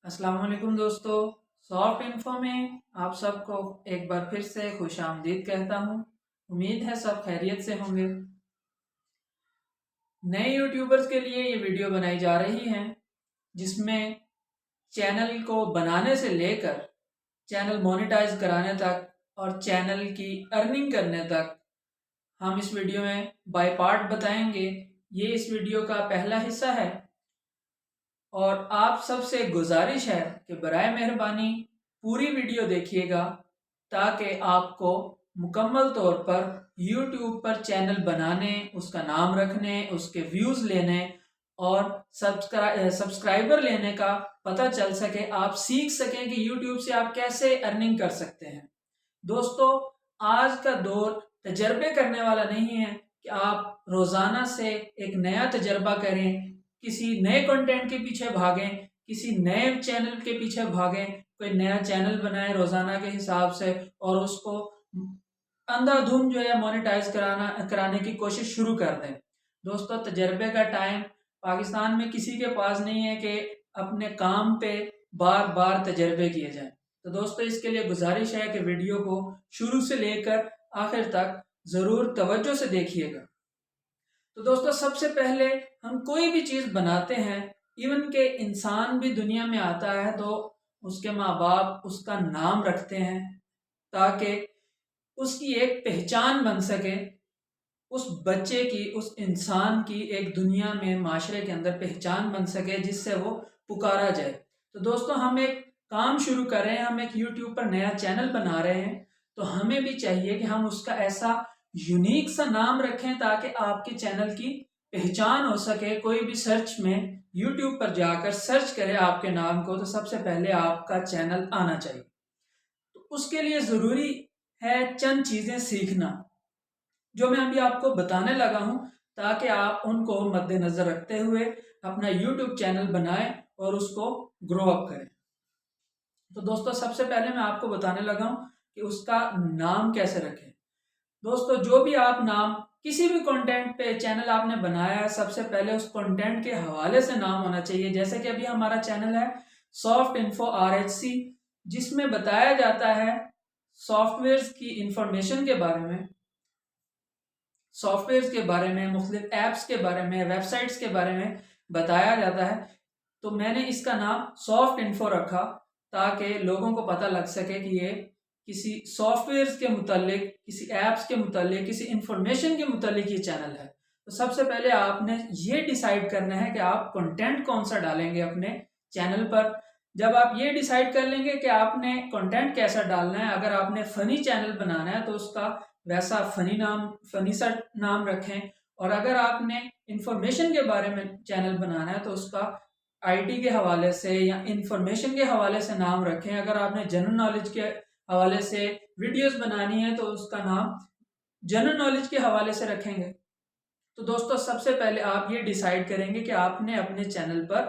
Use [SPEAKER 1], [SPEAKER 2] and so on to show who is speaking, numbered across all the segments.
[SPEAKER 1] अस्सलाम वालेकुम दोस्तों। सॉफ्ट इन्फो में आप सबको एक बार फिर से खुश आमदीद कहता हूँ। उम्मीद है सब खैरियत से होंगे। नए यूट्यूबर्स के लिए ये वीडियो बनाई जा रही है जिसमें चैनल को बनाने से लेकर चैनल मोनेटाइज कराने तक और चैनल की अर्निंग करने तक हम इस वीडियो में बाय पार्ट बताएंगे। ये इस वीडियो का पहला हिस्सा है और आप सबसे गुजारिश है कि बराए मेहरबानी पूरी वीडियो देखिएगा ताकि आपको मुकम्मल तौर पर YouTube पर चैनल बनाने, उसका नाम रखने, उसके व्यूज़ लेने और सब्सक्राइबर लेने का पता चल सके, आप सीख सकें कि YouTube से आप कैसे अर्निंग कर सकते हैं। दोस्तों, आज का दौर तजर्बे करने वाला नहीं है कि आप रोज़ाना से एक नया तजर्बा करें, किसी नए कंटेंट के पीछे भागें, किसी नए चैनल के पीछे भागें, कोई नया चैनल बनाएं रोज़ाना के हिसाब से और उसको अंधाधुंध जो है मोनेटाइज कराने की कोशिश शुरू कर दें। दोस्तों, तजर्बे का टाइम पाकिस्तान में किसी के पास नहीं है कि अपने काम पे बार बार तजर्बे किए जाएं। तो दोस्तों, इसके लिए गुजारिश है कि वीडियो को शुरू से लेकर आखिर तक ज़रूर तवज्जो से देखिएगा। तो दोस्तों, सबसे पहले हम कोई भी चीज़ बनाते हैं, इवन के इंसान भी दुनिया में आता है तो उसके माँ बाप उसका नाम रखते हैं ताकि उसकी एक पहचान बन सके, उस बच्चे की, उस इंसान की एक दुनिया में, माशरे के अंदर पहचान बन सके जिससे वो पुकारा जाए। तो दोस्तों, हम एक काम शुरू कर रहे हैं, हम एक यूट्यूब पर नया चैनल बना रहे हैं, तो हमें भी चाहिए कि हम उसका ऐसा यूनिक सा नाम रखें ताकि आपके चैनल की पहचान हो सके। कोई भी सर्च में यूट्यूब पर जाकर सर्च करे आपके नाम को तो सबसे पहले आपका चैनल आना चाहिए। तो उसके लिए ज़रूरी है चंद चीज़ें सीखना जो मैं अभी आपको बताने लगा हूं, ताकि आप उनको मद्देनजर रखते हुए अपना YouTube चैनल बनाएं और उसको ग्रो अप करें। तो दोस्तों, सबसे पहले मैं आपको बताने लगा हूं कि उसका नाम कैसे रखें। दोस्तों, जो भी आप नाम किसी भी कंटेंट पे चैनल आपने बनाया है, सबसे पहले उस कंटेंट के हवाले से नाम होना चाहिए। जैसे कि अभी हमारा चैनल है सॉफ्ट इन्फो RHC, जिसमें बताया जाता है सॉफ्टवेयर्स की इंफॉर्मेशन के बारे में, सॉफ्टवेयर्स के बारे में, मुख्तलिफ ऐप्स के बारे में, वेबसाइट्स के बारे में बताया जाता है। तो मैंने इसका नाम सॉफ्ट इन्फो रखा ताकि लोगों को पता लग सके कि ये किसी सॉफ्टवेयर्स के मुतालिक, किसी ऐप्स के मुतालिक, किसी इंफॉर्मेशन के मुतालिक ये चैनल है। तो सबसे पहले आपने ये डिसाइड करना है कि आप कंटेंट कौन सा डालेंगे अपने चैनल पर। जब आप ये डिसाइड कर लेंगे कि आपने कंटेंट कैसा डालना है, अगर आपने फ़नी चैनल बनाना है तो उसका वैसा फ़नी सा नाम रखें, और अगर आपने इंफॉर्मेशन के बारे में चैनल बनाना है तो उसका IT के हवाले से या इंफॉर्मेशन के हवाले से नाम रखें। अगर आपने जनरल नॉलेज के हवाले से वीडियोस बनानी है तो उसका नाम जनरल नॉलेज के हवाले से रखेंगे। तो दोस्तों, सबसे पहले आप ये डिसाइड करेंगे कि आपने अपने चैनल पर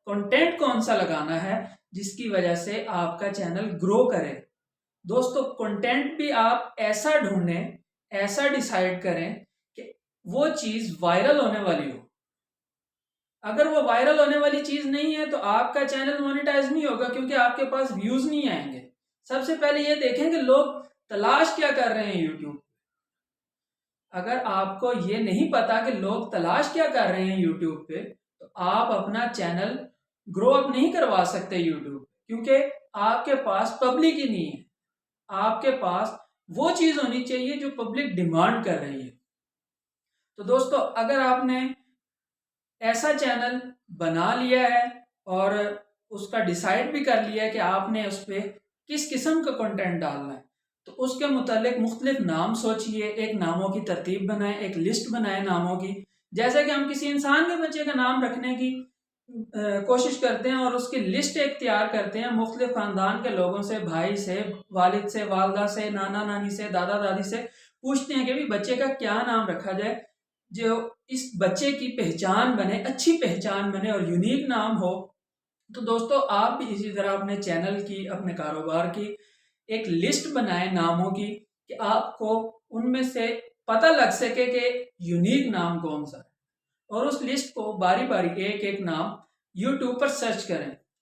[SPEAKER 1] कंटेंट कौन सा लगाना है जिसकी वजह से आपका चैनल ग्रो करे। दोस्तों, कंटेंट भी आप ऐसा ढूंढें, ऐसा डिसाइड करें कि वो चीज़ वायरल होने वाली हो। अगर वो वायरल होने वाली चीज़ नहीं है तो आपका चैनल मोनेटाइज नहीं होगा, क्योंकि आपके पास व्यूज़ नहीं आएंगे। सबसे पहले ये देखें कि लोग तलाश क्या कर रहे हैं यूट्यूब। अगर आपको ये नहीं पता कि लोग तलाश क्या कर रहे हैं यूट्यूब पे, तो आप अपना चैनल ग्रो अप नहीं करवा सकते यूट्यूब, क्योंकि आपके पास पब्लिक ही नहीं है। आपके पास वो चीज़ होनी चाहिए जो पब्लिक डिमांड कर रही है। तो दोस्तों, अगर आपने ऐसा चैनल बना लिया है और उसका डिसाइड भी कर लिया है कि आपने उस पर किस किस्म का कंटेंट डालना है, तो उसके मुतालिक मुख्तलिफ नाम सोचिए, एक नामों की तरतीब बनाएं, एक लिस्ट बनाएं नामों की। जैसे कि हम किसी इंसान के बच्चे का नाम रखने की कोशिश करते हैं और उसकी लिस्ट एक तैयार करते हैं, मुख्तलिफ ख़ानदान के लोगों से, भाई से, वालिद से, वालदा से, नाना नानी से, दादा दादी से पूछते हैं कि भी बच्चे का क्या नाम रखा जाए जो इस बच्चे की पहचान बने, अच्छी पहचान बने और यूनिक नाम हो। तो दोस्तों, आप भी इसी तरह अपने चैनल की, अपने कारोबार की एक लिस्ट बनाएं नामों की कि आपको उनमें से पता लग सके कि यूनिक नाम कौन सा है, और उस लिस्ट को बारी बारी एक एक नाम यूट्यूब पर सर्च करें।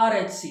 [SPEAKER 1] RHC۔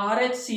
[SPEAKER 1] RHC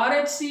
[SPEAKER 1] RHC